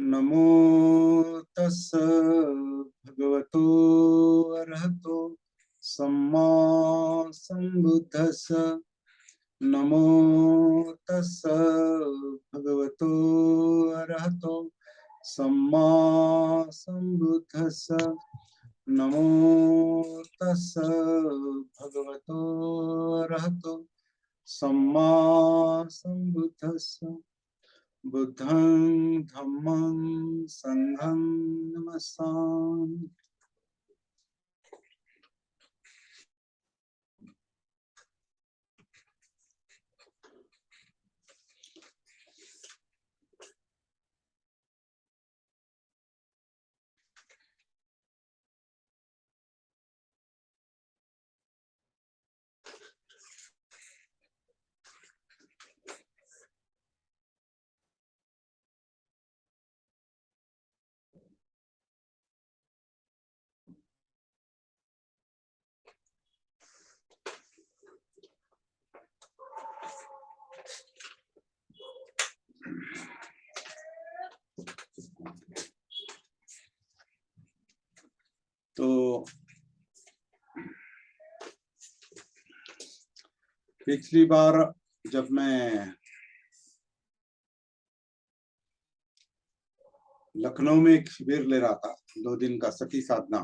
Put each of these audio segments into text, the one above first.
नमो तस् भगवतो अरहतो सम्मा सम्बुद्धस्स। नमो तस् भगवतो अरहतो सम्मा सम्बुद्धस्स। नमो तस् भगवतो अरहतो सम्मा सम्बुद्धस्स। बुद्धं धम्मं संघं नमस्सामि। तो पिछली बार जब मैं लखनऊ में एक शिविर ले रहा था, 2 दिन का सती साधना,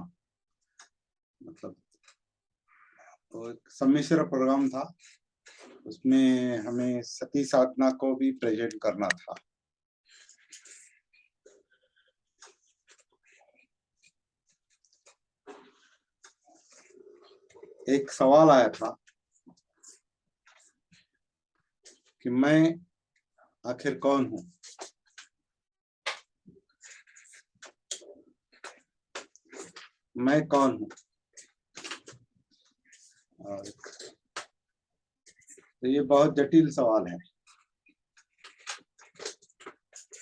मतलब वो एक सम्मिश्र प्रोग्राम था। उसमें हमें सती साधना को भी प्रेजेंट करना था। एक सवाल आया था कि मैं आखिर कौन हूं। मैं कौन हूं? और तो ये बहुत जटिल सवाल है।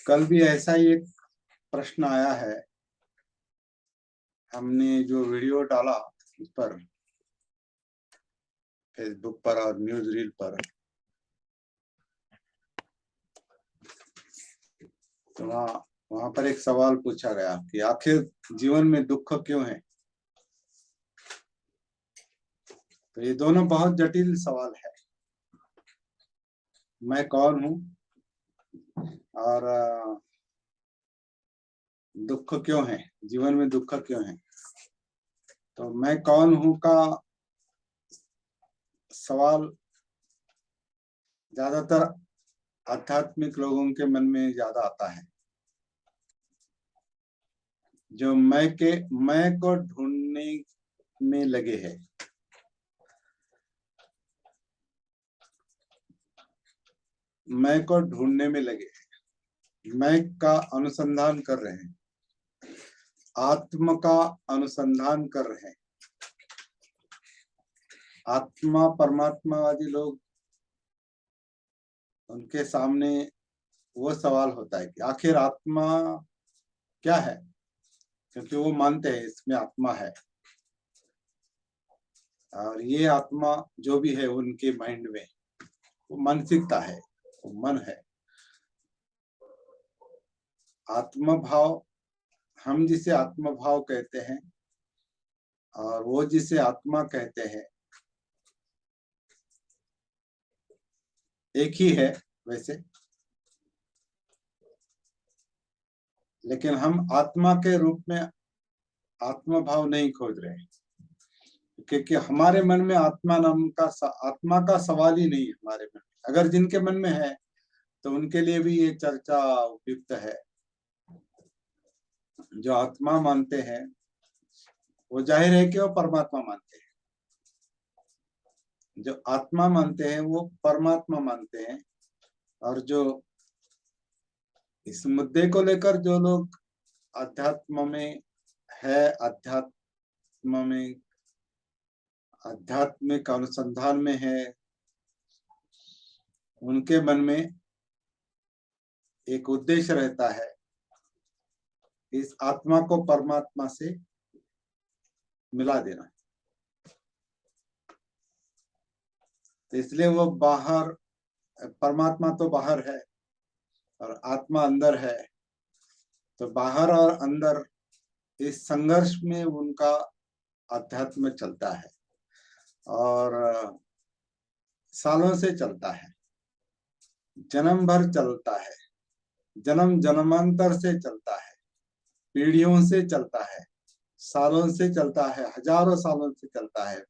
कल भी ऐसा ही एक प्रश्न आया है। हमने जो वीडियो डाला उस पर, फेसबुक पर और न्यूज रील पर, तो वहां पर एक सवाल पूछा गया कि आखिर जीवन में दुख क्यों है। तो ये दोनों बहुत जटिल सवाल है। मैं कौन हूं और दुख क्यों है, जीवन में दुख क्यों है। तो मैं कौन हूं का सवाल ज्यादातर आध्यात्मिक लोगों के मन में ज्यादा आता है, जो मैं को ढूंढने में लगे हैं। मैं को ढूंढने में लगे हैं, मैं का अनुसंधान कर रहे हैं, आत्म का अनुसंधान कर रहे हैं। आत्मा परमात्मावादी लोग, उनके सामने वो सवाल होता है कि आखिर आत्मा क्या है, क्योंकि वो मानते हैं इसमें आत्मा है। और ये आत्मा जो भी है उनके माइंड में, वो मानसिकता है, वो मन है। आत्म भाव, हम जिसे आत्म भाव कहते हैं और वो जिसे आत्मा कहते हैं, एक ही है वैसे। लेकिन हम आत्मा के रूप में आत्म भाव नहीं खोज रहे हैं, क्योंकि हमारे मन में आत्मा का सवाल ही नहीं है हमारे मन में। अगर जिनके मन में है तो उनके लिए भी ये चर्चा उपयुक्त है। जो आत्मा मानते हैं वो जाहिर है कि वो परमात्मा मानते हैं। जो आत्मा मानते हैं वो परमात्मा मानते हैं। और जो इस मुद्दे को लेकर जो लोग अध्यात्म में है, अध्यात्म में आध्यात्मिक अनुसंधान में है, उनके मन में एक उद्देश्य रहता है, इस आत्मा को परमात्मा से मिला देना। तो इसलिए वो बाहर, परमात्मा तो बाहर है और आत्मा अंदर है। तो बाहर और अंदर इस संघर्ष में उनका अध्यात्म चलता है और सालों से चलता है, जन्म भर चलता है, जन्म जन्मांतर से चलता है, पीढ़ियों से चलता है, सालों से चलता है, हजारों सालों से चलता है।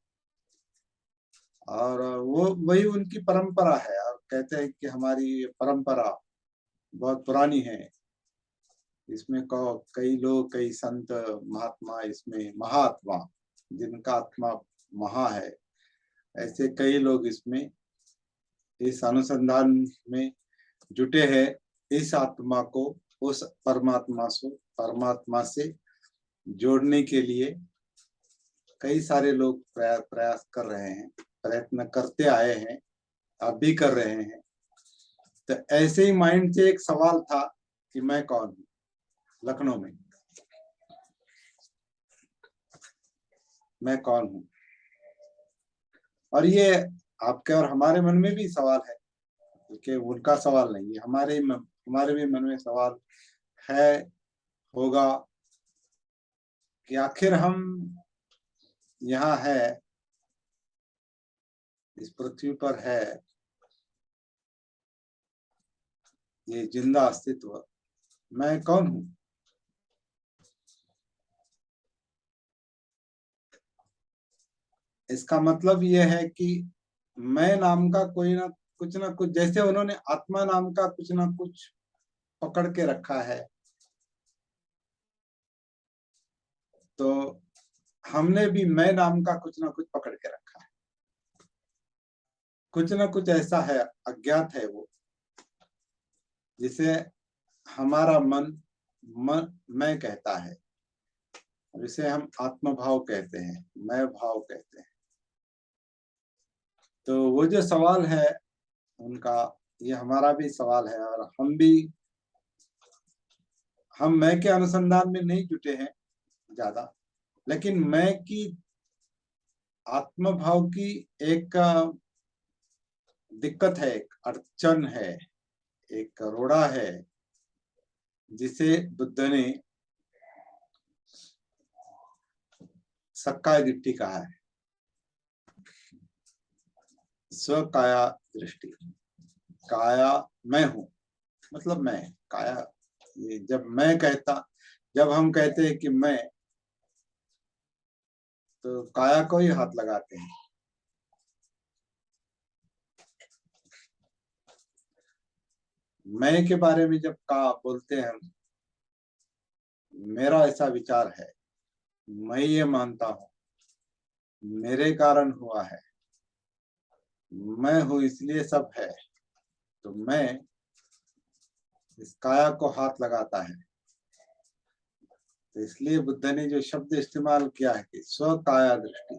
और वो वही उनकी परंपरा है। और कहते हैं कि हमारी परंपरा बहुत पुरानी है, इसमें कई लोग, कई संत महात्मा, इसमें महात्मा जिनका आत्मा महा है, ऐसे कई लोग इसमें इस अनुसंधान में जुटे हैं, इस आत्मा को उस परमात्मा से जोड़ने के लिए कई सारे लोग प्रयास कर रहे हैं, प्रयत्न करते आए हैं, अब भी कर रहे हैं। तो ऐसे ही माइंड से एक सवाल था कि मैं कौन हूँ, लखनऊ में मैं कौन हूँ। और ये आपके और हमारे मन में भी सवाल है, क्योंकि उनका सवाल नहीं है, हमारे भी मन में सवाल है, होगा कि आखिर हम यहाँ है, इस पृथ्वी पर है, ये जिंदा अस्तित्व, मैं कौन हूँ। इसका मतलब ये है कि मैं नाम का कोई ना कुछ, जैसे उन्होंने आत्मा नाम का कुछ ना कुछ पकड़ के रखा है, तो हमने भी मैं नाम का कुछ ना कुछ पकड़ के रखा है। कुछ ना कुछ ऐसा है, अज्ञात है वो, जिसे हमारा मन मैं कहता है, जिसे हम आत्मभाव कहते हैं, मैं भाव कहते हैं। तो वो जो सवाल है उनका, ये हमारा भी सवाल है। और हम मैं के अनुसंधान में नहीं जुटे हैं ज्यादा, लेकिन मैं की आत्मभाव की एक दिक्कत है, एक अड़चन है, एक रोड़ा है, जिसे बुद्ध ने सक्काय दृष्टि कहा है, स्व काया दृष्टि। काया मैं हूं, मतलब मैं काया, ये जब हम कहते हैं कि मैं, तो काया को ही हाथ लगाते हैं। मैं के बारे में जब बोलते हैं, मेरा ऐसा विचार है, मैं ये मानता हूं मेरे कारण हुआ है, मैं हूं इसलिए सब है, तो मैं इस काया को हाथ लगाता है। तो इसलिए बुद्ध ने जो शब्द इस्तेमाल किया है कि स्व काया दृष्टि,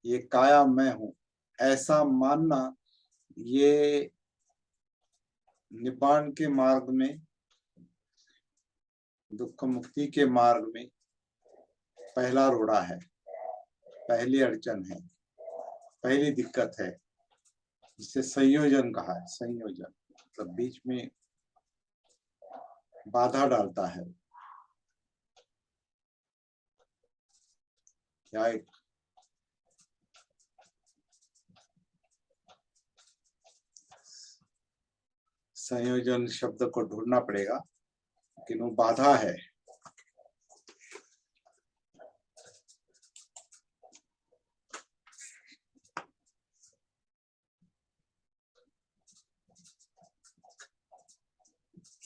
ये काया मैं हूं, ऐसा मानना, ये निब्बाण के मार्ग में, दुख मुक्ति के मार्ग में पहला रोड़ा है, पहली अड़चन है, पहली दिक्कत है, जिसे संयोजन कहा है। संयोजन मतलब बीच में बाधा डालता है, या एक संयोजन शब्द को ढूंढना पड़ेगा, लेकिन वो बाधा है।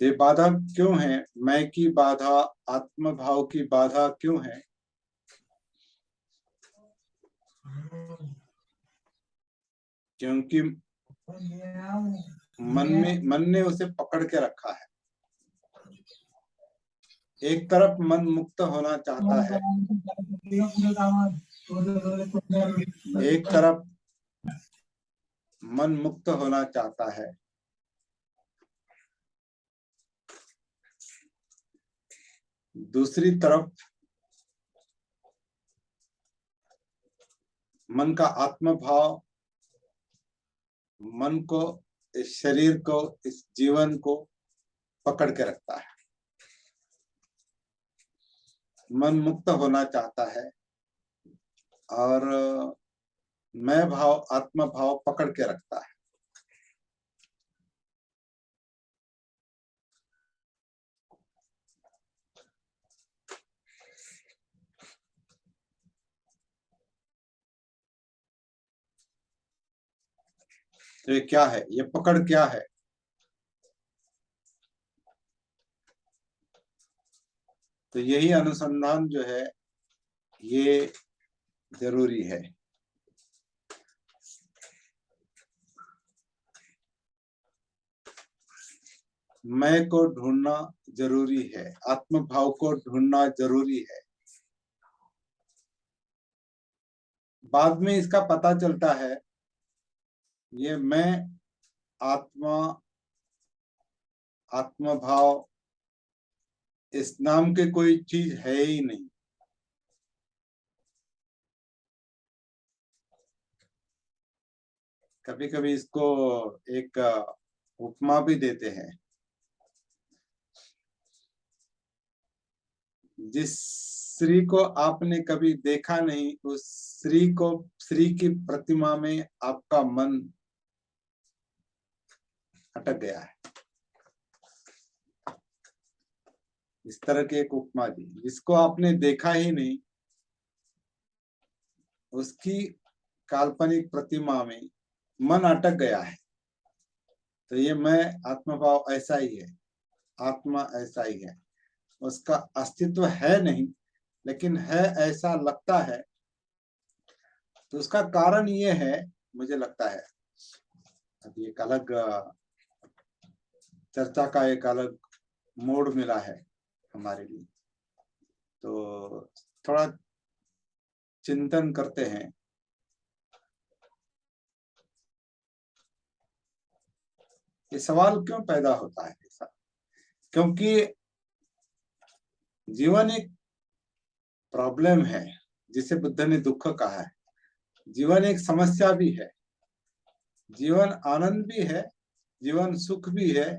ये बाधा क्यों है, मैं की बाधा, आत्मभाव की बाधा क्यों है? क्योंकि मन ने उसे पकड़ के रखा है। एक तरफ मन मुक्त होना चाहता है, एक तरफ मन मुक्त होना चाहता है, दूसरी तरफ मन का आत्मभाव मन को, इस शरीर को, इस जीवन को पकड़ के रखता है। मन मुक्त होना चाहता है और मैं भाव, आत्मा भाव पकड़ के रखता है। तो ये क्या है, ये पकड़ क्या है? तो यही अनुसंधान जो है ये जरूरी है। मैं को ढूंढना जरूरी है, आत्म भाव को ढूंढना जरूरी है। बाद में इसका पता चलता है ये मैं, आत्मा, आत्म भाव इस नाम के कोई चीज है ही नहीं। कभी कभी इसको एक उपमा भी देते हैं। जिस श्री को आपने कभी देखा नहीं, उस श्री को, श्री की प्रतिमा में आपका मन अटक गया है। इस तरह की एक उपमा दी। जिसको आपने देखा ही नहीं, उसकी काल्पनिक प्रतिमा में मन अटक गया है। तो ये मैं, आत्मभाव ऐसा ही है, आत्मा ऐसा ही है। उसका अस्तित्व है नहीं, लेकिन है ऐसा लगता है। तो उसका कारण ये है, मुझे लगता है, अभी एक अलग चर्चा का एक अलग मोड़ मिला है हमारे लिए। तो थोड़ा चिंतन करते हैं। ये सवाल क्यों पैदा होता है ऐसा? क्योंकि जीवन एक प्रॉब्लम है, जिसे बुद्ध ने दुख कहा है। जीवन एक समस्या भी है, जीवन आनंद भी है, जीवन सुख भी है।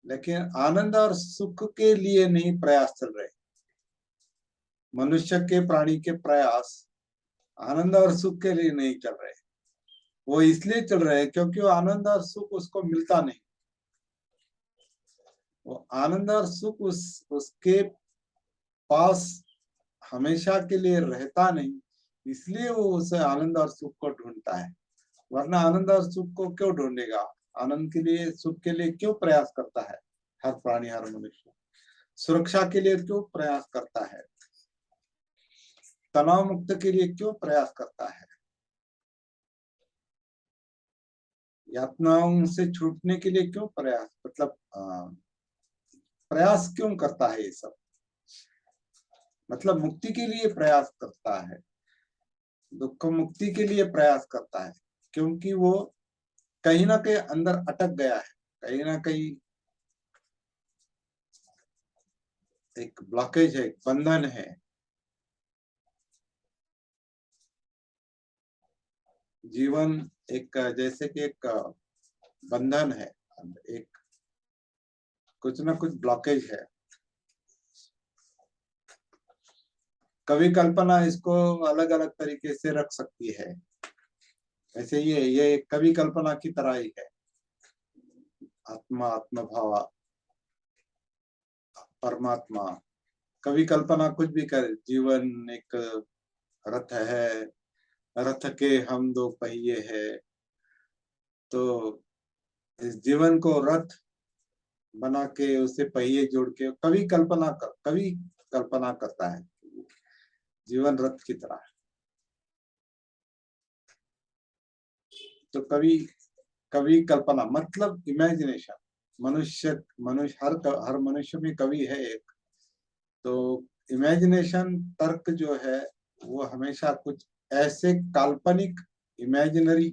लेकिन आनंद और सुख के लिए नहीं प्रयास चल रहे। मनुष्य के, प्राणी के प्रयास आनंद और सुख के लिए नहीं चल रहे। वो इसलिए चल रहे हैं क्योंकि वो आनंद और सुख उसको मिलता नहीं। वो आनंद और सुख उसके पास हमेशा के लिए रहता नहीं, इसलिए वो उसे आनंद और सुख को ढूंढता है। वरना आनंद और सुख को क्यों ढूंढेगा? आनंद के लिए, सुख के लिए क्यों प्रयास करता है हर प्राणी, हर मनुष्य? सुरक्षा के लिए क्यों प्रयास करता है? तनाव मुक्त के लिए क्यों प्रयास करता है? यातनाओं से छूटने के लिए क्यों प्रयास, मतलब प्रयास क्यों करता है? ये सब मतलब मुक्ति के लिए प्रयास करता है, दुख मुक्ति के लिए प्रयास करता है। क्योंकि वो कहीं ना कहीं अंदर अटक गया है, कहीं ना कहीं एक ब्लॉकेज है, एक बंधन है। जीवन एक जैसे कि एक बंधन है, एक कुछ ना कुछ ब्लॉकेज है। कवि कल्पना इसको अलग अलग तरीके से रख सकती है। ऐसे ये कवि कल्पना की तरह ही है। आत्मा, आत्मभाव, परमात्मा। कवि कल्पना कुछ भी करे। जीवन एक रथ है, रथ के हम दो पहिए है। तो इस जीवन को रथ बना के उसे पहिए जोड़ के कवि कल्पना करता है। जीवन रथ की तरह है। तो कवि, कवि कल्पना मतलब इमेजिनेशन। मनुष्य हर मनुष्य में कवि है एक। तो इमेजिनेशन, तर्क जो है वो हमेशा कुछ ऐसे काल्पनिक, इमेजिनरी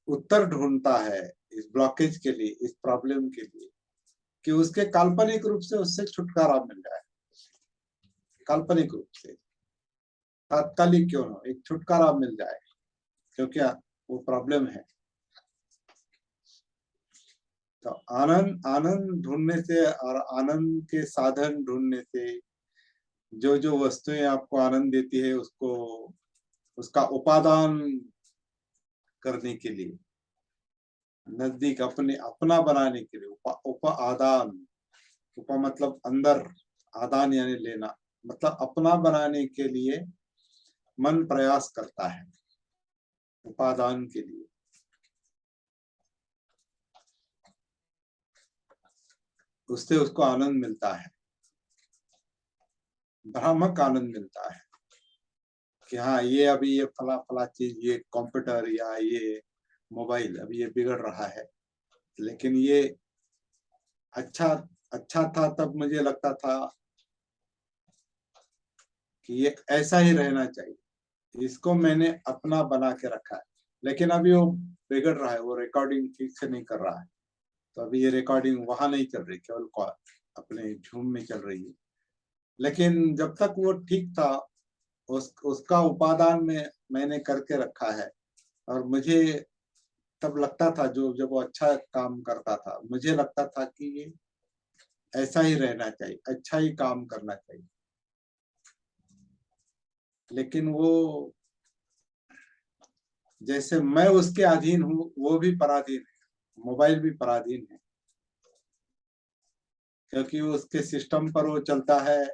उत्तर ढूंढता है इस ब्लॉकेज के लिए, इस प्रॉब्लम के लिए, कि उसके काल्पनिक रूप से उससे छुटकारा मिल जाए। काल्पनिक रूप से, तात्कालिक क्यों ना, एक छुटकारा मिल जाए। क्योंकि वो प्रॉब्लम है। तो आनंद आनंद ढूंढने से और आनंद के साधन ढूंढने से जो जो वस्तुएं आपको आनंद देती है उसको उसका उपादान करने के लिए, नजदीक अपने अपना बनाने के लिए उपादान, उपा मतलब अंदर, आदान यानी लेना, मतलब अपना बनाने के लिए मन प्रयास करता है उपादान के लिए। उससे उसको आनंद मिलता है, भ्रामक आनंद मिलता है कि हाँ ये अभी ये फला फला चीज, ये कंप्यूटर या ये मोबाइल अभी ये बिगड़ रहा है, लेकिन ये अच्छा अच्छा था तब मुझे लगता था कि ये ऐसा ही रहना चाहिए, इसको मैंने अपना बना के रखा है, लेकिन अभी वो बिगड़ रहा है, वो रिकॉर्डिंग ठीक से नहीं कर रहा है, तो अभी ये रिकॉर्डिंग वहां नहीं चल रही, केवल अपने झूम में चल रही है। लेकिन जब तक वो ठीक था उसका उपादान में मैंने करके रखा है, और मुझे तब लगता था, जो जब वो अच्छा काम करता था मुझे लगता था कि ये ऐसा ही रहना चाहिए, अच्छा ही काम करना चाहिए। लेकिन वो जैसे मैं उसके अधीन हूँ, वो भी पराधीन है, मोबाइल भी पराधीन है, क्योंकि वो उसके सिस्टम पर वो चलता है,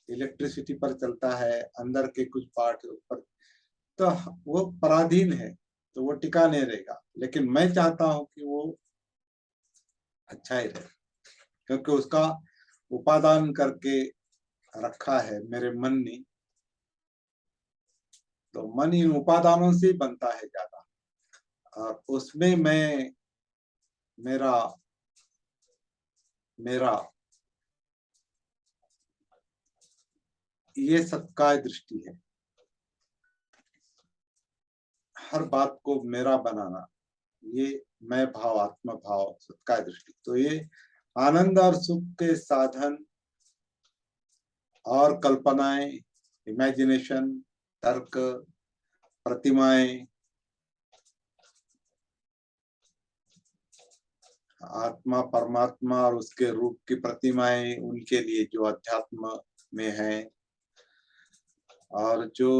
इलेक्ट्रिसिटी पर चलता है, अंदर के कुछ पार्ट पर, तो वो पराधीन है, तो वो टिका नहीं रहेगा। लेकिन मैं चाहता हूं कि वो अच्छा ही रहे, क्योंकि उसका उपादान करके रखा है मेरे मन ने, तो मन इन उपादानों से बनता है ज्यादा, और उसमें मैं मेरा मेरा ये सत्कार दृष्टि है, हर बात को मेरा बनाना, ये मैं भाव, आत्म भाव, सत्कार दृष्टि। तो ये आनंद और सुख के साधन और कल्पनाएं, इमेजिनेशन, तर्क, प्रतिमाएं, आत्मा परमात्मा और उसके रूप की प्रतिमाएं उनके लिए जो अध्यात्म में है, और जो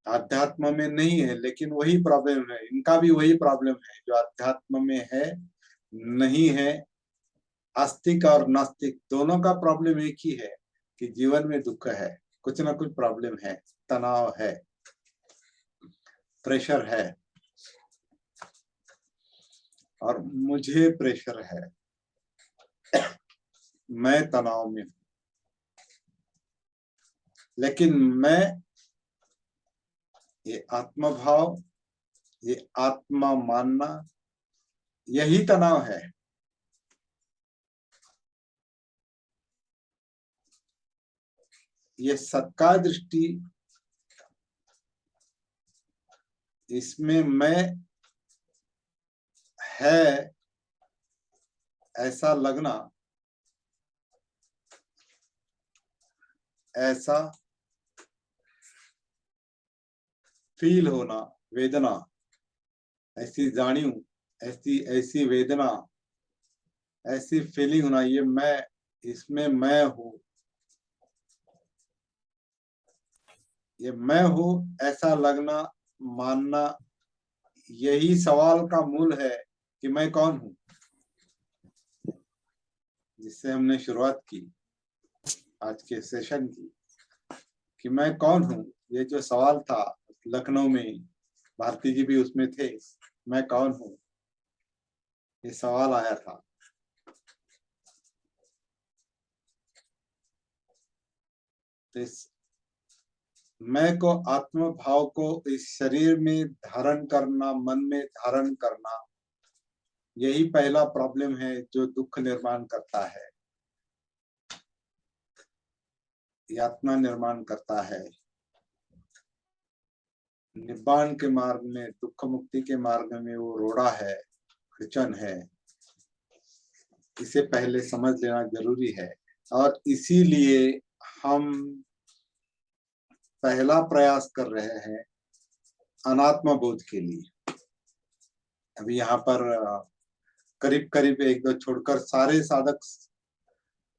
अध्यात्म में नहीं है लेकिन वही प्रॉब्लम है, इनका भी वही प्रॉब्लम है, जो अध्यात्म में है नहीं है, आस्तिक और नास्तिक दोनों का प्रॉब्लम एक ही है कि जीवन में दुख है, कुछ ना कुछ प्रॉब्लम है, तनाव है, प्रेशर है, और मुझे प्रेशर है, मैं तनाव में हूं। लेकिन मैं ये आत्म भाव, ये आत्मा मानना, यही तनाव है। ये सत्कार दृष्टि, इसमें मैं है ऐसा लगना, ऐसा फील होना, वेदना ऐसी जानी, ऐसी ऐसी वेदना, ऐसी फीलिंग होना, ये मैं, इसमें मैं हूँ, ये मैं हूँ ऐसा लगना, मानना, यही सवाल का मूल है कि मैं कौन हूँ, जिससे हमने शुरुआत की आज के सेशन की, कि मैं कौन हूँ। ये जो सवाल था लखनऊ में, भारती जी भी उसमें थे, मैं कौन हूँ, ये सवाल आया था। तो इस मैं को, आत्म भाव को इस शरीर में धारण करना, मन में धारण करना, यही पहला प्रॉब्लम है जो दुख निर्माण करता है, यातना निर्माण करता है। निब्बाण के मार्ग में, दुख मुक्ति के मार्ग में वो रोड़ा है, अड़चन है, इसे पहले समझ लेना जरूरी है। और इसीलिए हम पहला प्रयास कर रहे हैं अनात्म बोध के लिए। अभी यहाँ पर करीब करीब एक दो छोड़कर सारे साधक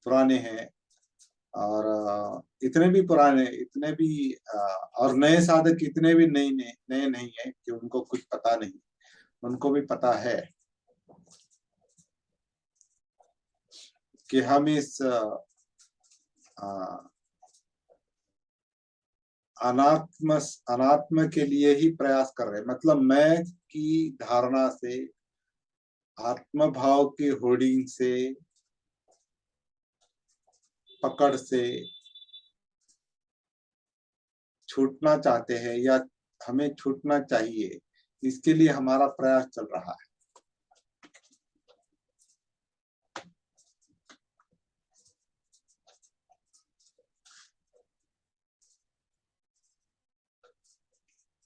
पुराने हैं। और इतने भी पुराने, इतने भी और नए साधक इतने भी नए नए नए नहीं है कि उनको कुछ पता नहीं, उनको भी पता है कि हम इस अनात्म अनात्म के लिए ही प्रयास कर रहे हैं। मतलब मैं की धारणा से, आत्म भाव की होर्डिंग से, पकड़ से छूटना चाहते हैं या हमें छूटना चाहिए, इसके लिए हमारा प्रयास चल रहा है।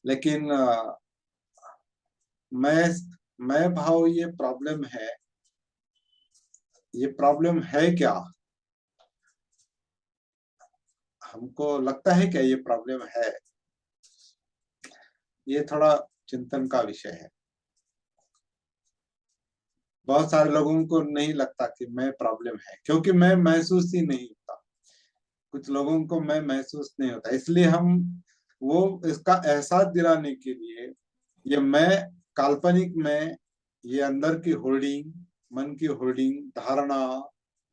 लेकिन मैं भाव ये प्रॉब्लम है, ये प्रॉब्लम है क्या? हमको लगता है क्या ये प्रॉब्लम है? ये थोड़ा चिंतन का विषय है। बहुत सारे लोगों को नहीं लगता कि मैं प्रॉब्लम है, क्योंकि मैं महसूस ही नहीं होता। कुछ लोगों को मैं महसूस नहीं होता, इसलिए हम वो इसका एहसास दिलाने के लिए ये मैं काल्पनिक में, ये अंदर की होल्डिंग, मन की होल्डिंग, धारणा,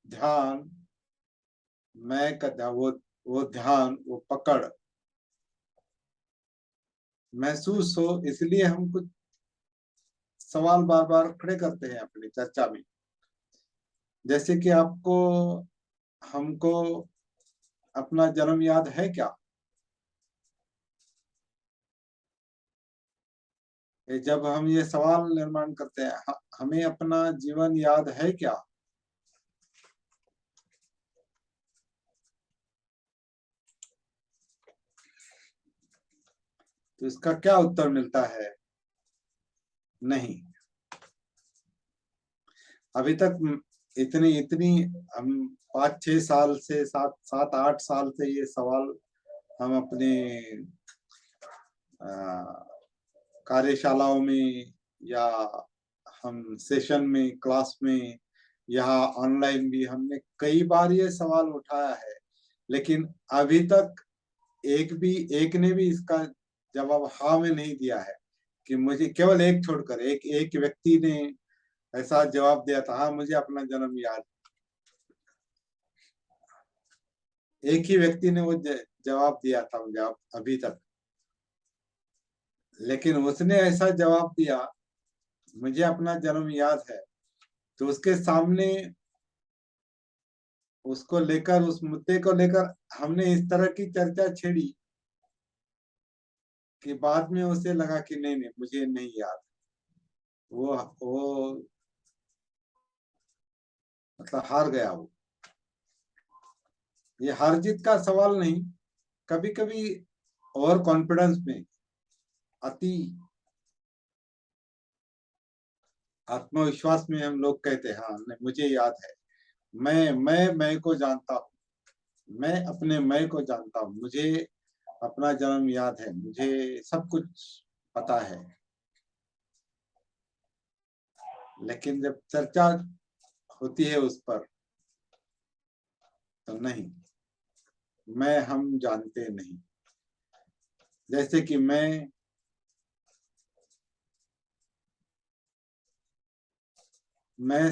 ध्यान, मैं का वो ध्यान, वो पकड़ महसूस हो, इसलिए हम कुछ सवाल बार बार खड़े करते हैं अपनी चर्चा में। जैसे कि आपको, हमको अपना जन्म याद है क्या? जब हम ये सवाल निर्माण करते हैं, हमें अपना जीवन याद है क्या? तो इसका क्या उत्तर मिलता है? नहीं। अभी तक इतनी इतनी हम 5-6 साल से, 7-8 साल से ये सवाल हम अपने कार्यशालाओं में या हम सेशन में, क्लास में, या ऑनलाइन भी हमने कई बार ये सवाल उठाया है। लेकिन अभी तक एक ने भी इसका जवाब हाँ में नहीं दिया है। कि मुझे केवल एक छोड़कर एक एक व्यक्ति ने ऐसा जवाब दिया था, हाँ मुझे अपना जन्म याद। एक ही व्यक्ति ने वो जवाब दिया था मुझे अभी तक। लेकिन उसने ऐसा जवाब दिया, मुझे अपना जन्म याद है, तो उसके सामने, उसको लेकर, उस मुद्दे को लेकर हमने इस तरह की चर्चा छेड़ी कि बाद में उसे लगा कि नहीं नहीं मुझे नहीं याद। वो मतलब हार गया वो। ये हार जीत का सवाल नहीं, कभी कभी ओवर कॉन्फिडेंस में, अति आत्मविश्वास में हम लोग कहते हैं हाँ नहीं मुझे याद है, मैं को जानता हूँ, मैं अपने मैं को जानता हूँ, मुझे अपना जन्म याद है, मुझे सब कुछ पता है। लेकिन जब चर्चा होती है उस पर, तो नहीं, मैं हम जानते नहीं। जैसे कि मैं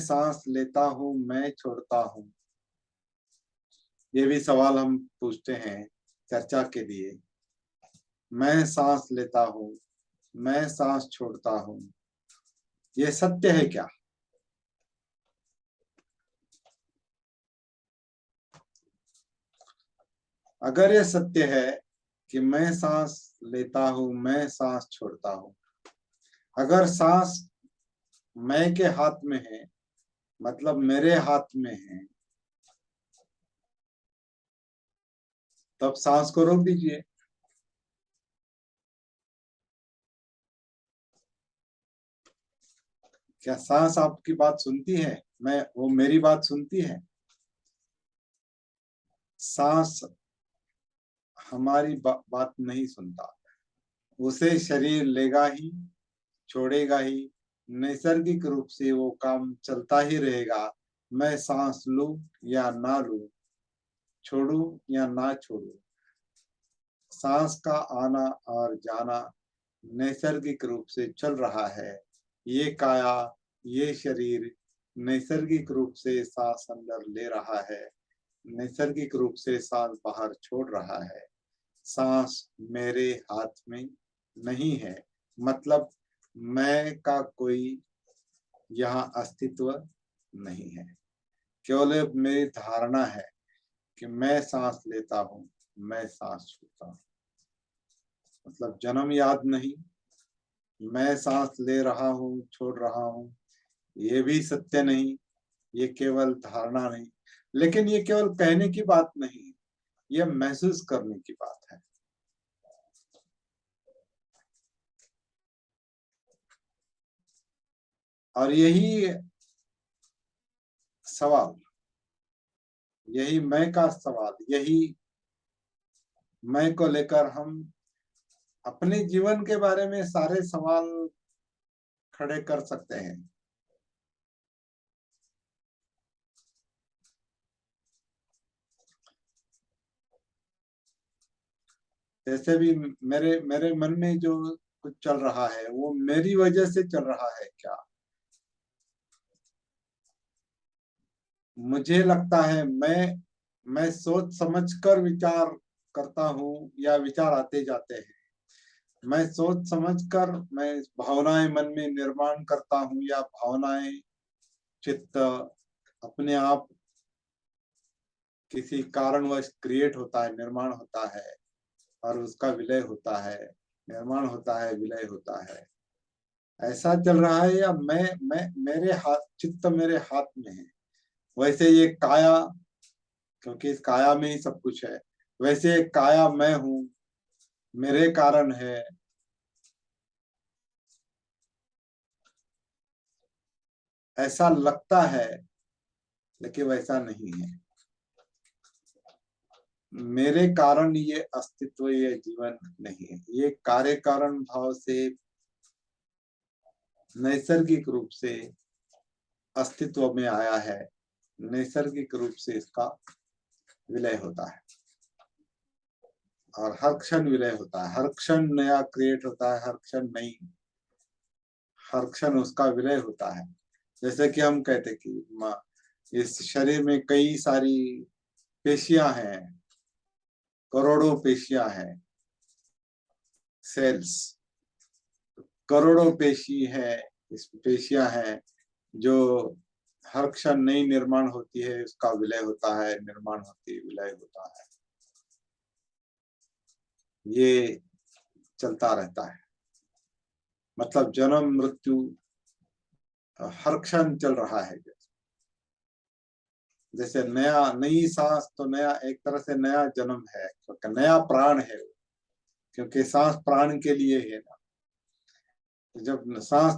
सांस लेता हूँ, मैं छोड़ता हूँ, ये भी सवाल हम पूछते हैं चर्चा के लिए। मैं सांस लेता हूँ, मैं सांस छोड़ता हूँ, ये सत्य है क्या? अगर ये सत्य है कि मैं सांस लेता हूँ, मैं सांस छोड़ता हूँ, अगर सांस मैं के हाथ में है, मतलब मेरे हाथ में है, तब सांस को रोक दीजिए। क्या सांस आपकी बात सुनती है? मैं वो मेरी बात सुनती है? सांस हमारी बात नहीं सुनता। उसे शरीर लेगा ही, छोड़ेगा ही, नैसर्गिक रूप से वो काम चलता ही रहेगा। मैं सांस लूं या ना लूं, छोड़ूं या ना छोड़ूं, सांस का आना और जाना नैसर्गिक रूप से चल रहा है। ये काया, ये शरीर नैसर्गिक रूप से सांस अंदर ले रहा है, नैसर्गिक रूप से सांस बाहर छोड़ रहा है। सांस मेरे हाथ में नहीं है, मतलब मैं का कोई यहाँ अस्तित्व नहीं है। केवल मेरी धारणा है कि मैं सांस लेता हूँ, मैं सांस छोड़ता हूँ। मतलब जन्म याद नहीं, मैं सांस ले रहा हूँ छोड़ रहा हूँ, ये भी सत्य नहीं, ये केवल धारणा नहीं। लेकिन ये केवल कहने की बात नहीं, ये महसूस करने की बात है। और यही सवाल, यही मैं का सवाल, यही मैं को लेकर हम अपने जीवन के बारे में सारे सवाल खड़े कर सकते हैं। जैसे भी मेरे मेरे मन में जो कुछ चल रहा है वो मेरी वजह से चल रहा है क्या? मुझे लगता है मैं सोच समझकर विचार करता हूँ या विचार आते जाते हैं। मैं सोच समझकर मैं भावनाएं मन में निर्माण करता हूँ या भावनाएं, चित्त अपने आप किसी कारणवश क्रिएट होता है, निर्माण होता है और उसका विलय होता है, निर्माण होता है, विलय होता है। ऐसा चल रहा है या मैं मेरे हाथ, चित्त मेरे हाथ में है। वैसे ये काया, क्योंकि इस काया में ही सब कुछ है, वैसे काया मैं हूँ, मेरे कारण है। ऐसा लगता है लेकिन वैसा नहीं है। मेरे कारण ये अस्तित्व, ये जीवन नहीं है। ये कार्य कारण भाव से नैसर्गिक रूप से अस्तित्व में आया है, नैसर्गिक रूप से इसका विलय होता है और हर क्षण विलय होता है। हर क्षण नया क्रिएट होता है, हर क्षण नई, हर क्षण उसका विलय होता है। जैसे कि हम कहते कि इस शरीर में कई सारी पेशियां हैं, करोड़ों पेशियां हैं, सेल्स, करोड़ों पेशी है, इस पेशियां हैं जो हर क्षण नई निर्माण होती है, उसका विलय होता है, निर्माण होती है, विलय होता है। ये चलता रहता है। मतलब जन्म मृत्यु हर क्षण चल रहा है। जैसे नया, नई सांस तो नया, एक तरह से नया जन्म है, क्योंकि नया प्राण है वो, क्योंकि सांस प्राण के लिए है ना। जब सांस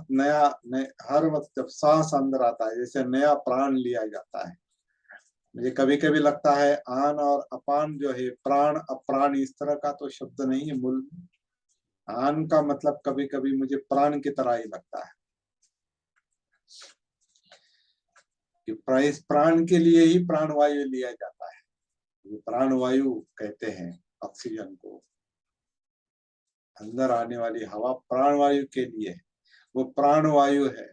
हर वक्त जब सांस अंदर आता है, जैसे नया प्राण लिया जाता है। मुझे कभी कभी लगता है आन और अपान जो है, प्राण अप्राण इस तरह का तो शब्द नहीं है मूल में। आन का मतलब कभी कभी मुझे प्राण की तरह ही लगता है कि इस प्राण के लिए ही प्राणवायु लिया जाता है। ये प्राणवायु कहते हैं ऑक्सीजन को, अंदर आने वाली हवा प्राणवायु के लिए है। वो प्राणवायु है।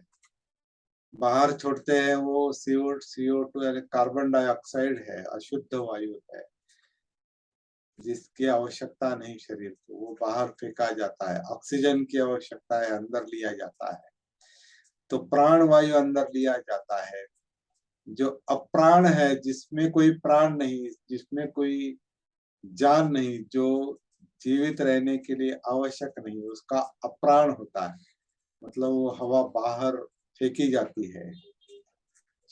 बाहर छोड़ते हैं वो CO2 यानी कार्बन डाइऑक्साइड है, अशुद्ध वायु है जिसकी आवश्यकता नहीं शरीर को, वो बाहर फेंका जाता है। ऑक्सीजन की आवश्यकता है, अंदर लिया जाता है। तो प्राण वायु अंदर लिया जाता है। जो अप्राण है, जिसमें कोई प्राण नहीं, जिसमें कोई जान नहीं, जो जीवित रहने के लिए आवश्यक नहीं, उसका अप्राण होता है। मतलब वो हवा बाहर फेंकी जाती है।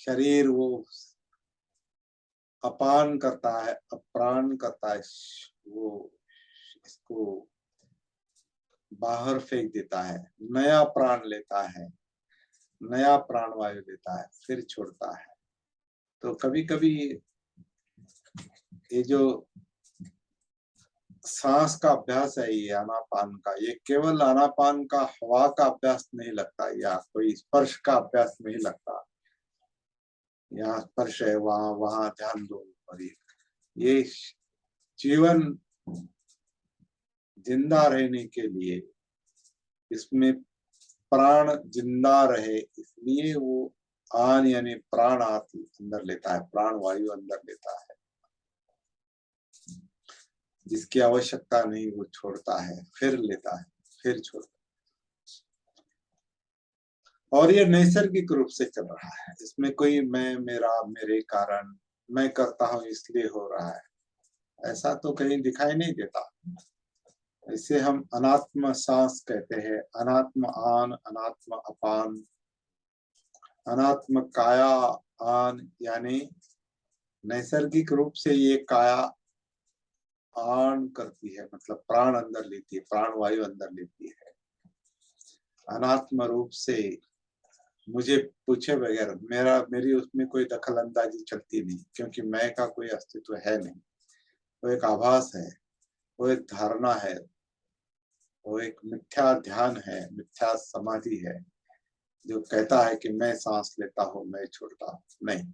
शरीर वो अपान करता है, अप्राण करता है, वो इसको बाहर फेंक देता है, नया प्राण लेता है, नया प्राणवायु लेता है, फिर छोड़ता है। तो कभी कभी ये जो सांस का अभ्यास है ये आनापान का। ये केवल आनापान का हवा का अभ्यास नहीं लगता, या कोई स्पर्श का अभ्यास नहीं लगता। यहाँ स्पर्श है, वहां वहां ध्यान दो। और ये जीवन जिंदा रहने के लिए, इसमें प्राण जिंदा रहे, इसलिए वो आन यानी प्राण आती अंदर लेता है, प्राण वायु अंदर लेता है। जिसकी आवश्यकता नहीं वो छोड़ता है, फिर लेता है, फिर छोड़ता है। और ये नैसर्गिक रूप से चल रहा है। इसमें कोई मैं, मेरा, मेरे कारण, मैं करता हूं इसलिए हो रहा है, ऐसा तो कहीं दिखाई नहीं देता। इसे हम अनात्म सांस कहते हैं। अनात्म आन, अनात्म अपान, अनात्म काया आन, यानी नैसर्गिक रूप से ये काया आन करती है, मतलब प्राण अंदर लेती है, प्राण वायु अंदर लेती है। अनात्म रूप से मुझे पूछे बगैर, मेरी उसमें कोई दखल अंदाजी चलती नहीं, क्योंकि मैं का कोई अस्तित्व है नहीं। वो एक आभास है, वो एक धारणा है, वो एक मिथ्या ध्यान है, मिथ्या समाधि है, जो कहता है कि मैं सांस लेता हूँ, मैं छोड़ता हूँ। नहीं,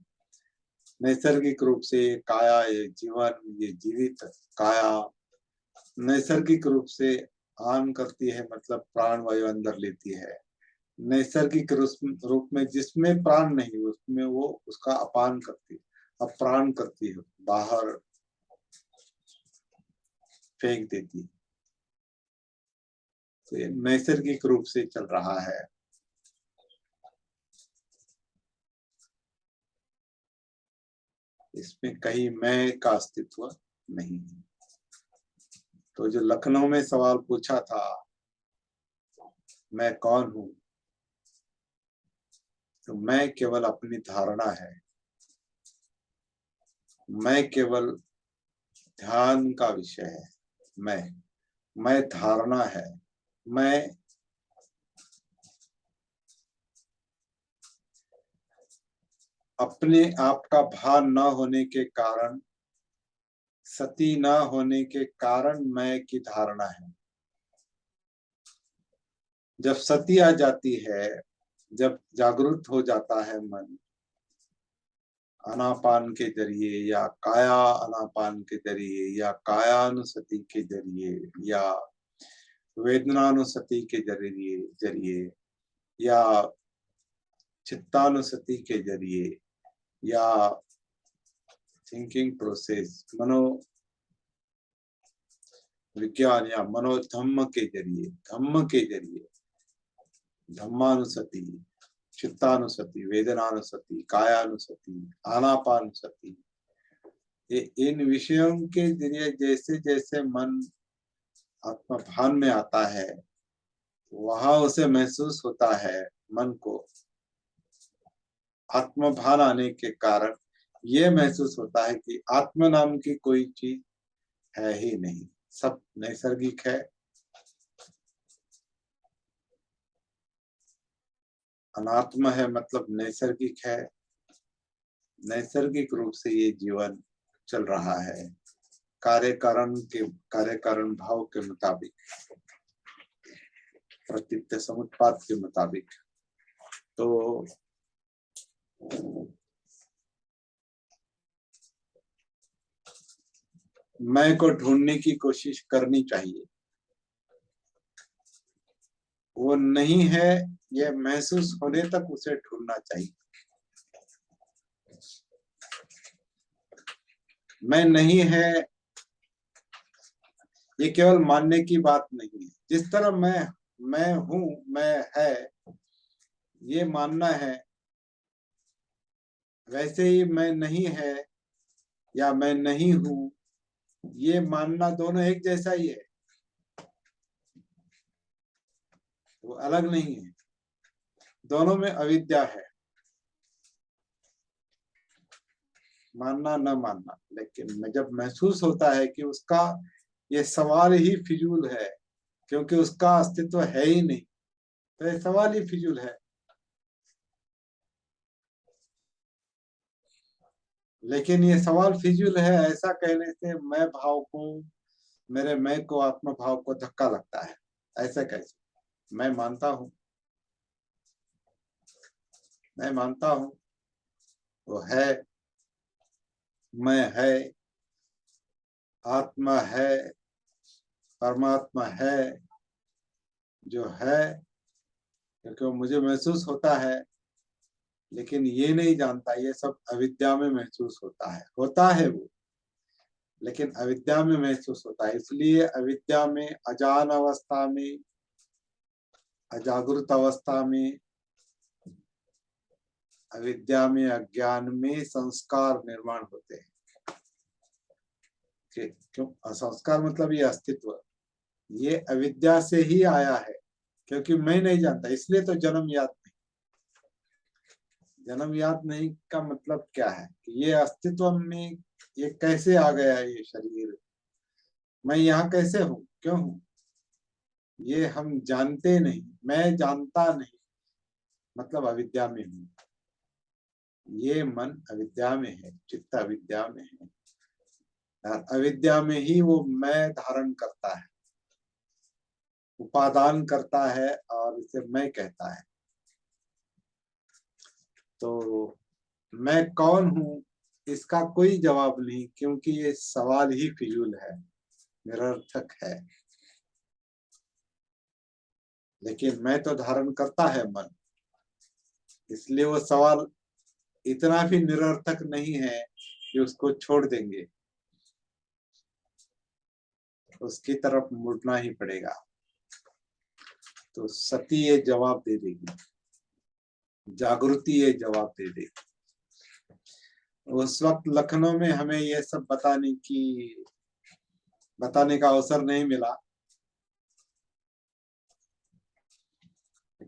नैसर्गिक रूप से काया, ये जीवन, ये जीवित काया नैसर्गिक रूप से आन करती है, मतलब प्राण वायु अंदर लेती है। नैसर्गिक रूप में जिसमें प्राण नहीं, उसमें वो उसका अपान करती है, अप्राण करती है, बाहर फेंक देती है। तो ये नैसर्गिक रूप से चल रहा है। इसमें कहीं मैं का अस्तित्व नहीं है। तो जो लखनऊ में सवाल पूछा था, मैं कौन हूं, तो मैं केवल अपनी धारणा है, मैं केवल ध्यान का विषय है। मैं धारणा है। मैं अपने आप का भान न होने के कारण, सती न होने के कारण मैं की धारणा है। जब सती आ जाती है, जब जागरूक हो जाता है मन, आनापान के जरिए या काया आनापान के जरिए या कायानुसति के जरिए या वेदनानुसति के जरिए जरिए या चित्तानुसति के जरिए या थिंकिंग प्रोसेस, मनो विज्ञान या मनोधम्म के जरिए, धम्म के जरिए, धम्मानुसति, चित्तानुसति, वेदनानुसति, कायानुसति, आनापानुसति, ये इन विषयों के जरिए जैसे जैसे मन आत्मभान में आता है, वहां उसे महसूस होता है, मन को आत्मभान आने के कारण ये महसूस होता है कि आत्म नाम की कोई चीज है ही नहीं, सब नैसर्गिक है। अनात्म है मतलब नैसर्गिक है। नैसर्गिक रूप से ये जीवन चल रहा है, कार्य कारण भाव के मुताबिक, प्रतीत्य समुत्पाद के मुताबिक। तो मैं को ढूंढने की कोशिश करनी चाहिए। वो नहीं है ये महसूस होने तक उसे ढूंढना चाहिए। मैं नहीं है ये केवल मानने की बात नहीं है। जिस तरह मैं हूं, मैं है ये मानना है, वैसे ही मैं नहीं है या मैं नहीं हूं ये मानना, दोनों एक जैसा ही है, वो अलग नहीं है। दोनों में अविद्या है, मानना न मानना। लेकिन जब महसूस होता है कि उसका ये सवाल ही फिजूल है, क्योंकि उसका अस्तित्व है ही नहीं, तो ये सवाल ही फिजूल है। लेकिन ये सवाल फिजूल है ऐसा कहने से मैं भाव को मेरे मैं को आत्मा भाव को धक्का लगता है, ऐसे कैसे? मैं मानता हूं, मैं मानता हूं वो है, मैं है, आत्मा है, परमात्मा है, जो है, क्योंकि वो मुझे महसूस होता है, लेकिन ये नहीं जानता ये सब अविद्या में महसूस होता है वो, लेकिन अविद्या में महसूस होता है। इसलिए अविद्या में, अजान अवस्था में, अजागृत अवस्था में, अविद्या में, अज्ञान में संस्कार निर्माण होते हैं। क्यों? संस्कार मतलब ये अस्तित्व, ये अविद्या से ही आया है, क्योंकि मैं नहीं जानता, इसलिए तो जन्म याद नहीं। जन्म याद नहीं का मतलब क्या है कि ये अस्तित्व में, ये कैसे आ गया ये शरीर, मैं यहाँ कैसे हूँ, क्यों हूँ, ये हम जानते नहीं। मैं जानता नहीं मतलब अविद्या में हूँ। ये मन अविद्या में है, चित्त अविद्या में है, और अविद्या में ही वो मैं धारण करता है, उपादान करता है और इसे मैं कहता है। तो मैं कौन हूँ इसका कोई जवाब नहीं, क्योंकि ये सवाल ही फिजूल है, निरर्थक है। लेकिन मैं तो धारण करता है मन, इसलिए वो सवाल इतना भी निरर्थक नहीं है कि उसको छोड़ देंगे, उसकी तरफ मुड़ना ही पड़ेगा। तो सती ये जवाब दे देगी, जागृति ये जवाब दे देगी। उस वक्त लखनऊ में हमें ये सब बताने का अवसर नहीं मिला,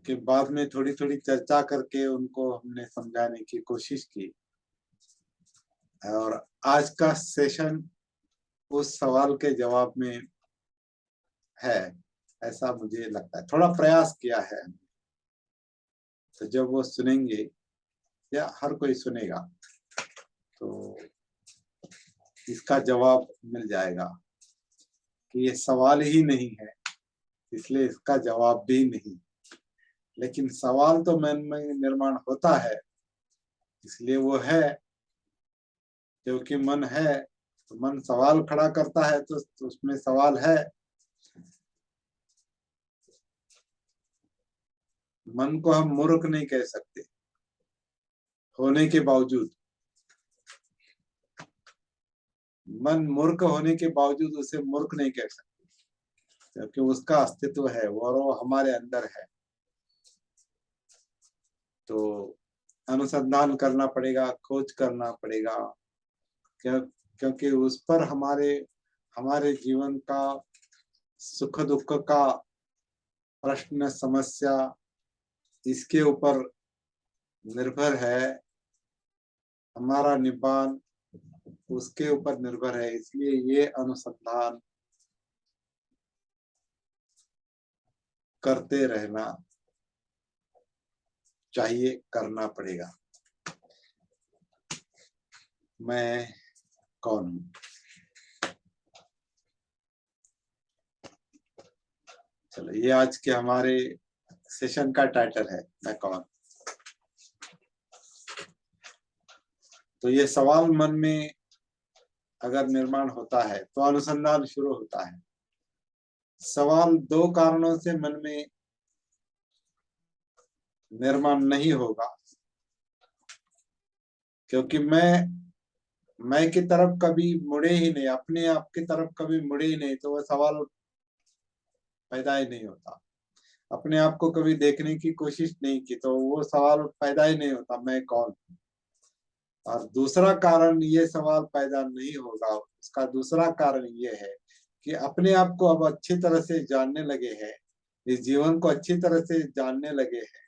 कि बाद में थोड़ी थोड़ी चर्चा करके उनको हमने समझाने की कोशिश की। और आज का सेशन उस सवाल के जवाब में है, ऐसा मुझे लगता है। थोड़ा प्रयास किया है, तो जब वो सुनेंगे या हर कोई सुनेगा तो इसका जवाब मिल जाएगा कि ये सवाल ही नहीं है, इसलिए इसका जवाब भी नहीं। लेकिन सवाल तो मन में निर्माण होता है, इसलिए वो है, क्योंकि मन है तो मन सवाल खड़ा करता है, तो उसमें सवाल है। मन को हम मूर्ख नहीं कह सकते होने के बावजूद, मन मूर्ख होने के बावजूद उसे मूर्ख नहीं कह सकते, क्योंकि उसका अस्तित्व है और वो हमारे अंदर है। तो अनुसंधान करना पड़ेगा, खोज करना पड़ेगा, क्योंकि उस पर हमारे हमारे जीवन का सुख दुख का प्रश्न, समस्या, इसके ऊपर निर्भर है। हमारा निपान उसके ऊपर निर्भर है, इसलिए ये अनुसंधान करते रहना चाहिए, करना पड़ेगा। मैं कौन हूँ? चलो, ये आज के हमारे सेशन का टाइटल है, मैं कौन। तो ये सवाल मन में अगर निर्माण होता है तो अनुसंधान शुरू होता है। सवाल दो कारणों से मन में निर्माण नहीं होगा, क्योंकि मैं की तरफ कभी मुड़े ही नहीं, अपने आप की तरफ कभी मुड़े ही नहीं, तो वह सवाल पैदा ही नहीं होता। अपने आप को कभी देखने की कोशिश नहीं की, तो वो सवाल पैदा ही नहीं होता, मैं कौन। और दूसरा कारण ये सवाल पैदा नहीं होगा, उसका दूसरा कारण ये है कि अपने आप को अब अच्छी तरह से जानने लगे हैं, इस जीवन को अच्छी तरह से जानने लगे हैं,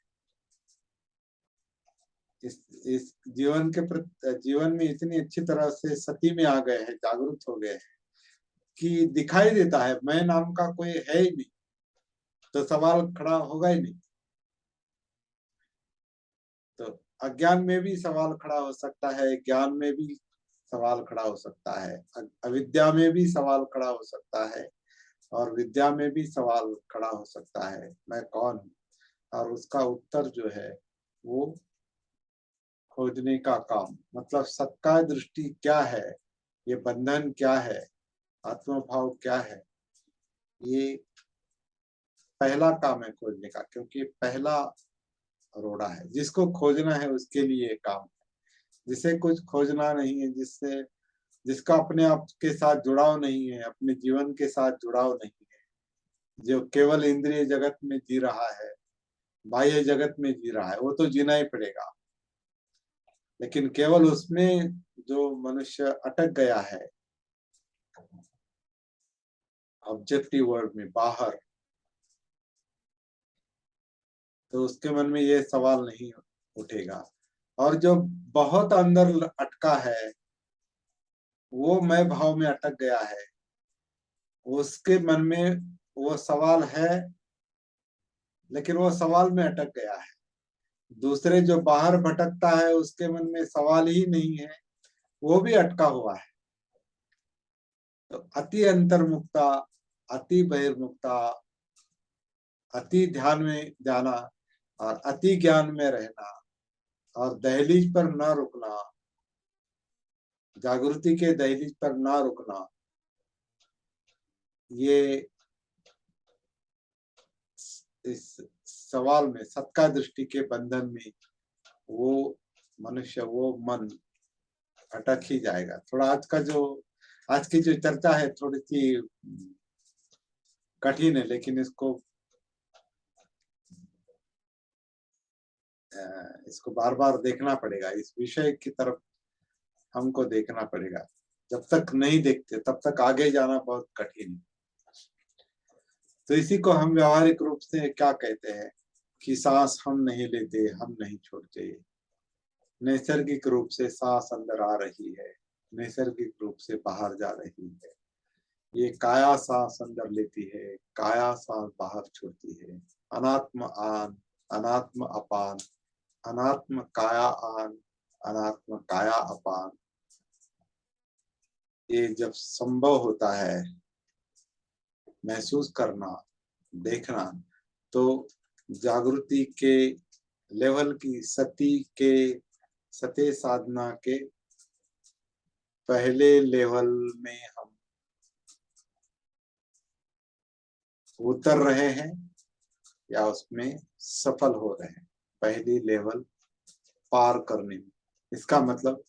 इस जीवन के जीवन में इतनी अच्छी तरह से सती में आ गए हैं, जागरूक हो गए हैं कि दिखाई देता है मैं नाम का कोई है ही नहीं, तो सवाल खड़ा होगा ही नहीं। तो अज्ञान में भी सवाल खड़ा हो सकता है, ज्ञान में भी सवाल खड़ा हो सकता है, अविद्या में भी सवाल खड़ा हो सकता है और विद्या में भी सवाल खड़ा हो सकता है, मैं कौन हूँ। और उसका उत्तर जो है वो खोजने का काम, मतलब सत्ता दृष्टि क्या है, ये बंधन क्या है, आत्मभाव क्या है, ये पहला काम है खोजने का। क्योंकि पहला रोड़ा है, जिसको खोजना है उसके लिए काम है। जिसे कुछ खोजना नहीं है, जिसका अपने आप के साथ जुड़ाव नहीं है, अपने जीवन के साथ जुड़ाव नहीं है, जो केवल इंद्रिय जगत में जी रहा है, बाह्य जगत में जी रहा है, वो तो जीना ही पड़ेगा। लेकिन केवल उसमें जो मनुष्य अटक गया है, ऑब्जेक्टिव वर्ल्ड में बाहर, तो उसके मन में ये सवाल नहीं उठेगा। और जो बहुत अंदर अटका है, वो मैं भाव में अटक गया है, उसके मन में वो सवाल है, लेकिन वो सवाल में अटक गया है। दूसरे जो बाहर भटकता है, उसके मन में सवाल ही नहीं है, वो भी अटका हुआ है। तो अति अंतर्मुक्ता, अति बहिर्मुक्ता, अति ध्यान में जाना और अति ज्ञान में रहना और दहलीज पर न रुकना, जागृति के दहलीज पर न रुकना, ये इस सवाल में, सत्ता दृष्टि के बंधन में वो मनुष्य, वो मन अटक ही जाएगा। थोड़ा आज की जो चर्चा है थोड़ी सी कठिन है, लेकिन इसको बार बार देखना पड़ेगा, इस विषय की तरफ हमको देखना पड़ेगा। जब तक नहीं देखते तब तक आगे जाना बहुत कठिन है। तो इसी को हम व्यवहारिक रूप से क्या कहते हैं कि सांस हम नहीं लेते, हम नहीं छोड़ते। नैसर्गिक रूप से सांस अंदर आ रही है, नैसर्गिक रूप से बाहर जा रही है। ये काया सांस अंदर लेती है, काया सांस बाहर छोड़ती है। अनात्म आन, अनात्म अपान, अनात्म काया आन, अनात्म काया अपान। ये जब संभव होता है महसूस करना, देखना, तो जागृति के लेवल की, सती साधना के पहले लेवल में हम उतर रहे हैं या उसमें सफल हो रहे हैं, पहली लेवल पार करने में। इसका मतलब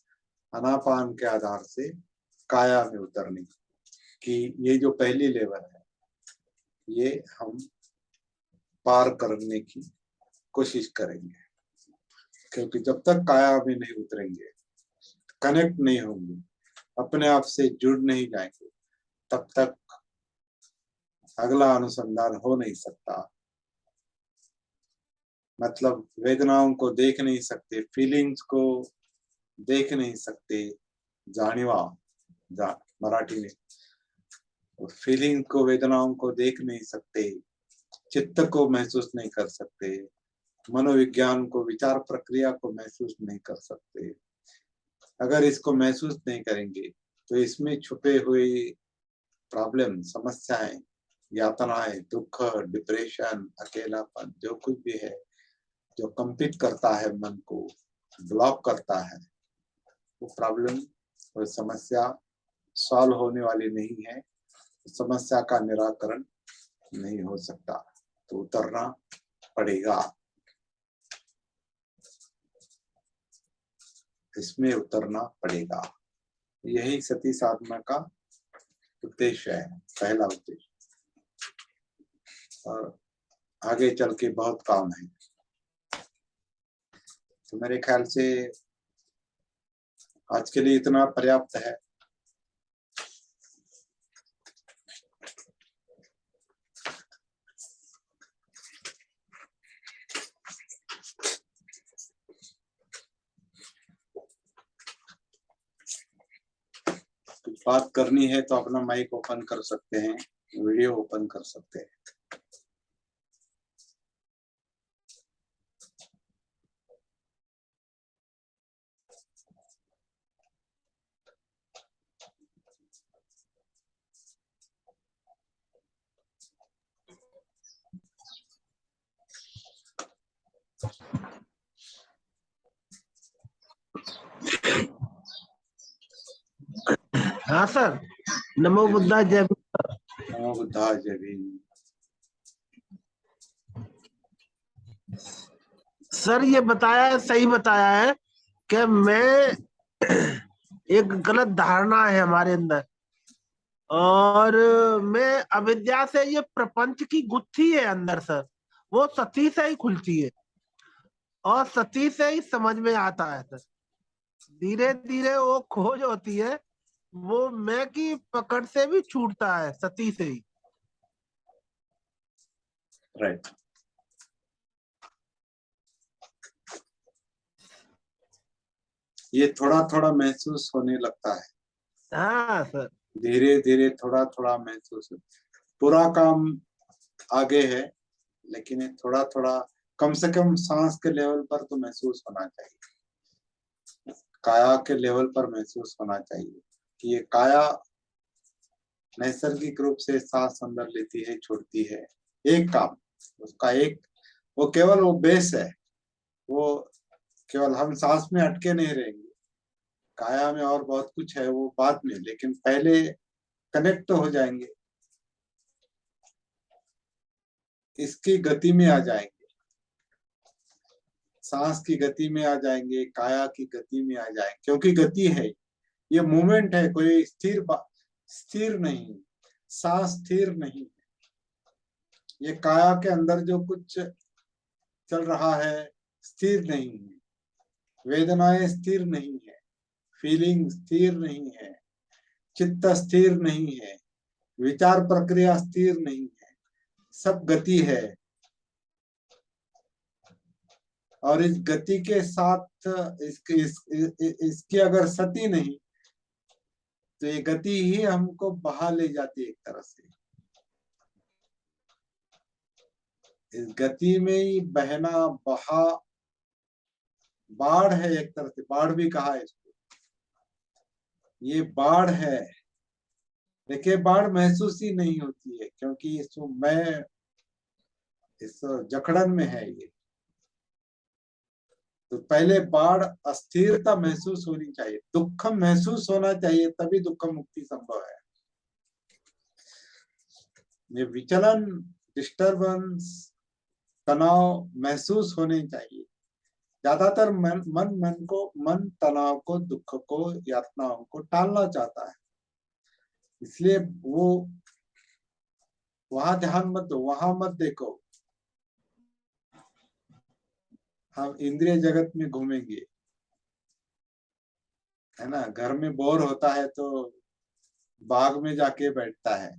अनापान के आधार से काया में उतरने की, ये जो पहली लेवल है, ये हम पार करने की कोशिश करेंगे। क्योंकि जब तक काया में नहीं उतरेंगे, कनेक्ट नहीं होंगे, अपने आप से जुड़ नहीं जाएंगे, तब तक अगला अनुसंधान हो नहीं सकता। मतलब वेदनाओं को देख नहीं सकते, फीलिंग्स को देख नहीं सकते, जानिवा मराठी में, फीलिंग को, वेदनाओं को देख नहीं सकते, चित्त को महसूस नहीं कर सकते, मनोविज्ञान को, विचार प्रक्रिया को महसूस नहीं कर सकते। अगर इसको महसूस नहीं करेंगे तो इसमें छुपे हुए प्रॉब्लम, समस्याएं, यातनाएं, दुख, डिप्रेशन, अकेलापन, जो कुछ भी है, जो कंपित करता है मन को, ब्लॉक करता है, वो प्रॉब्लम, वो समस्या सॉल्व होने वाली नहीं है। समस्या का निराकरण नहीं हो सकता, तो उतरना पड़ेगा, इसमें उतरना पड़ेगा। यही सती साधना का उद्देश्य है, पहला उद्देश्य। और आगे चल के बहुत काम है। तो मेरे ख्याल से आज के लिए इतना पर्याप्त है। कुछ बात करनी है तो अपना माइक ओपन कर सकते हैं, वीडियो ओपन कर सकते हैं। हाँ सर, नमो बुद्धाय जय भीम। नमो बुद्धाय जय भीम। सर ये बताया, सही बताया है कि मैं एक गलत धारणा है हमारे अंदर, और मैं अविद्या से ये प्रपंच की गुत्थी है अंदर सर, वो सती से ही खुलती है और सती से ही समझ में आता है सर। धीरे धीरे वो खोज होती है, वो मैं की पकड़ से भी छूटता है सती से ही। राइट। ये थोड़ा थोड़ा महसूस होने लगता है। हाँ सर, धीरे धीरे थोड़ा थोड़ा महसूस। पूरा काम आगे है, लेकिन ये थोड़ा थोड़ा कम से कम सांस के लेवल पर तो महसूस होना चाहिए, काया के लेवल पर महसूस होना चाहिए कि ये काया नैसर्गिक रूप से सांस अंदर लेती है, छोड़ती है। एक काम उसका, एक वो केवल वो बेस है। वो केवल हम सांस में अटके नहीं रहेंगे, काया में और बहुत कुछ है, वो बाद में, लेकिन पहले कनेक्ट तो हो जाएंगे, इसकी गति में आ जाएंगे, सांस की गति में आ जाएंगे, काया की गति में आ जाएंगे, क्योंकि गति है, ये मूवमेंट है, कोई स्थिर नहीं, सांस स्थिर नहीं। ये काया के अंदर जो कुछ चल रहा है स्थिर नहीं है, वेदनाएं स्थिर नहीं है, फीलिंग स्थिर नहीं है, चित्त स्थिर नहीं है, विचार प्रक्रिया स्थिर नहीं है, सब गति है। और इस गति के साथ इसकी अगर सती नहीं, तो ये गति ही हमको बहा ले जाती है एक तरह से। इस गति में ही बहना, बहा, बाढ़ है एक तरह से, बाढ़ भी कहा है इसको, ये बाढ़ है। देखिए बाढ़ महसूस ही नहीं होती है, क्योंकि इसको मैं इस जकड़न में है ये। तो पहले बाढ़ अस्थिरता महसूस होनी चाहिए, दुख महसूस होना चाहिए, तभी दुख मुक्ति संभव है। ये विचलन, डिस्टरबेंस, तनाव महसूस होने चाहिए। ज्यादातर मन तनाव को, दुख को, यातनाओं को टालना चाहता है, इसलिए वो वहां ध्यान मत दो, वहां मत देखो। हम इंद्रिय जगत में घूमेंगे, है ना, घर में बोर होता है तो बाग में जाके बैठता है,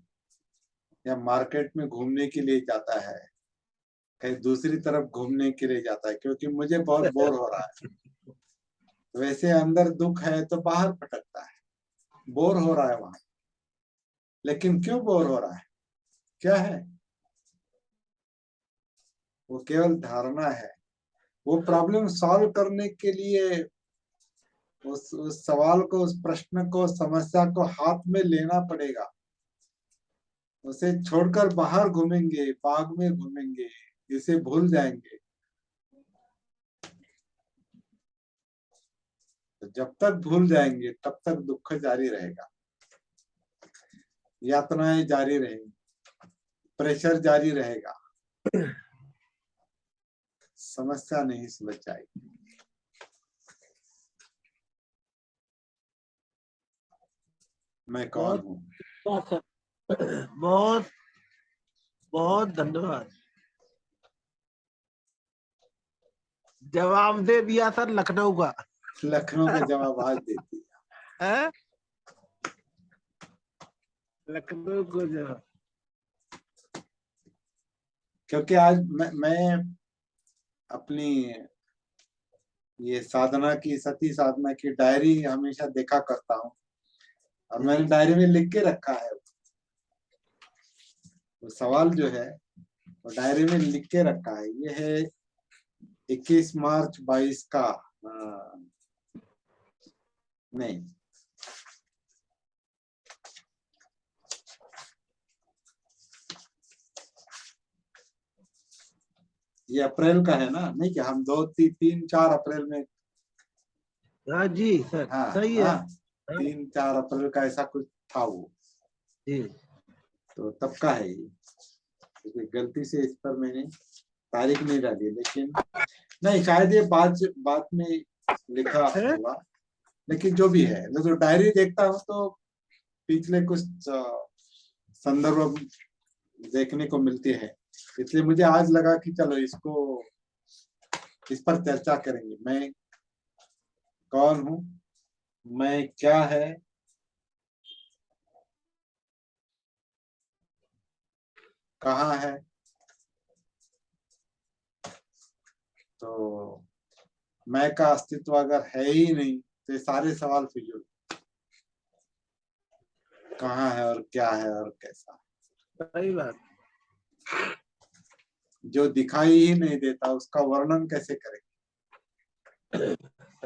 या मार्केट में घूमने के लिए जाता है, कहीं दूसरी तरफ घूमने के लिए जाता है, क्योंकि मुझे बहुत बोर हो रहा है। वैसे अंदर दुख है तो बाहर भटकता है, बोर हो रहा है वहां। लेकिन क्यों बोर हो रहा है, क्या है? वो केवल धारणा है। वो प्रॉब्लम सॉल्व करने के लिए उस सवाल को, उस प्रश्न को, समस्या को हाथ में लेना पड़ेगा। उसे छोड़कर बाहर घूमेंगे, बाग में घूमेंगे, इसे भूल जाएंगे। तो जब तक भूल जाएंगे तब तक दुख जारी रहेगा, यातनाएं जारी रहेंगी, प्रेशर जारी रहेगा, समस्या नहीं सुलझ जाएगी। मैं कौन हूँ? बहुत बहुत धन्यवाद। जवाब दे दिया सर लखनऊ का। लखनऊ का जवाब आज देती है लखनऊ को जवाब। क्योंकि आज मैं अपनी ये साधना की, सती साधना की डायरी हमेशा देखा करता हूँ, और मैंने डायरी में लिख के रखा है। वो सवाल जो है वो डायरी में लिख के रखा है। ये है 21 मार्च 22 का, नहीं, ये अप्रैल का है ना? नहीं, कि हम 2, 3, 4 अप्रैल में। हाँ जी सर, हाँ सही है। हाँ, 3-4 अप्रैल का ऐसा कुछ था वो, जी। तो तब का है ये, क्योंकि गलती से इस पर मैंने तारीख नहीं डाली, लेकिन नहीं शायद ये बाद में लिखा है? होगा, लेकिन जो भी है, मैं तो डायरी देखता हूँ तो पिछले कुछ संदर्भ देखने को मिलती है, इसलिए मुझे आज लगा कि चलो इस पर चर्चा करेंगे। मैं कौन हूँ, मैं क्या है, कहाँ है, तो मैं का अस्तित्व अगर है ही नहीं तो ये सारे सवाल फिजूल, कहाँ है और क्या है और कैसा, सही बात। जो दिखाई ही नहीं देता उसका वर्णन कैसे करें,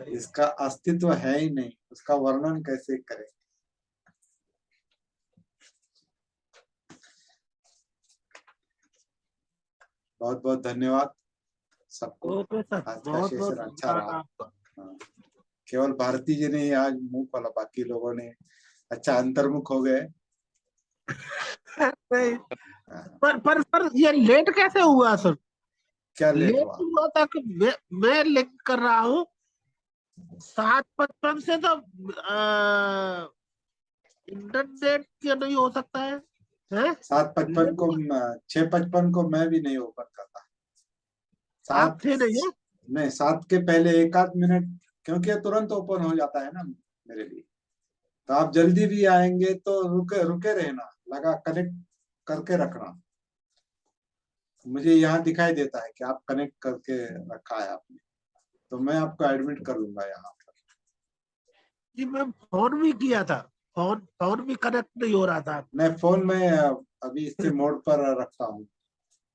इसका अस्तित्व है ही नहीं उसका वर्णन कैसे करें। बहुत बहुत धन्यवाद सबको, ओके सर, आज का बहुत बहुत सेशन अच्छा धन्यवाद रहा। आपका। हाँ, केवल भारती जी ने ही आज मुंह खोला, बाकी लोगों ने अच्छा अंतर्मुख हो गए। नहीं, हाँ, पर ये लेट कैसे हुआ सर? क्या लेट लेट हुआ? हुआ था कि मैं लिंक कर रहा हूँ 7:55 से, तो इंटरनेट क्या नहीं हो सकता है? हैं? 7:55 लेट को, हुआ? 6:55 को मैं भी नहीं ओपन करता। आप सात थे नहीं है? नहीं, 7 के पहले एक आध मिनट, क्योंकि ये तुरंत ओपन हो जाता है ना मेरे लिए, तो आप जल्दी भी आएंगे तो रुके रुके रहना, लगा कनेक्ट करके रखना। मुझे यहाँ दिखाई देता है कि आप कनेक्ट करके रखा है आपने, तो मैं आपको एडमिट कर लूंगा यहाँ पर। जी, मैं फोन भी किया था, फोन फोन भी कनेक्ट नहीं हो रहा था। मैं फोन में अभी इससे मोड पर रखता हूँ,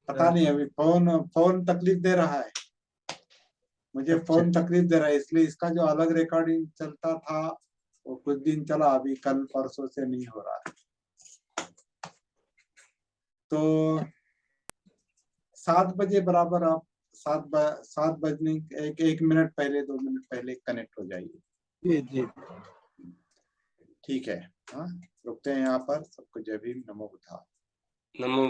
पता नहीं अभी फोन फोन तकलीफ दे रहा है, मुझे अच्छा। फोन तकलीफ दे रहा है, इसलिए इसका जो अलग रिकॉर्डिंग चलता था वो कुछ दिन चला, अभी कल परसों से नहीं हो रहा है। तो 7 बजे बराबर आप 7 बजने एक मिनट पहले, 2 मिनट पहले कनेक्ट हो जाइए। जी जी। ठीक है, हाँ रुकते हैं यहाँ पर। सबको जय भीम, नमो बुद्धाय। नमो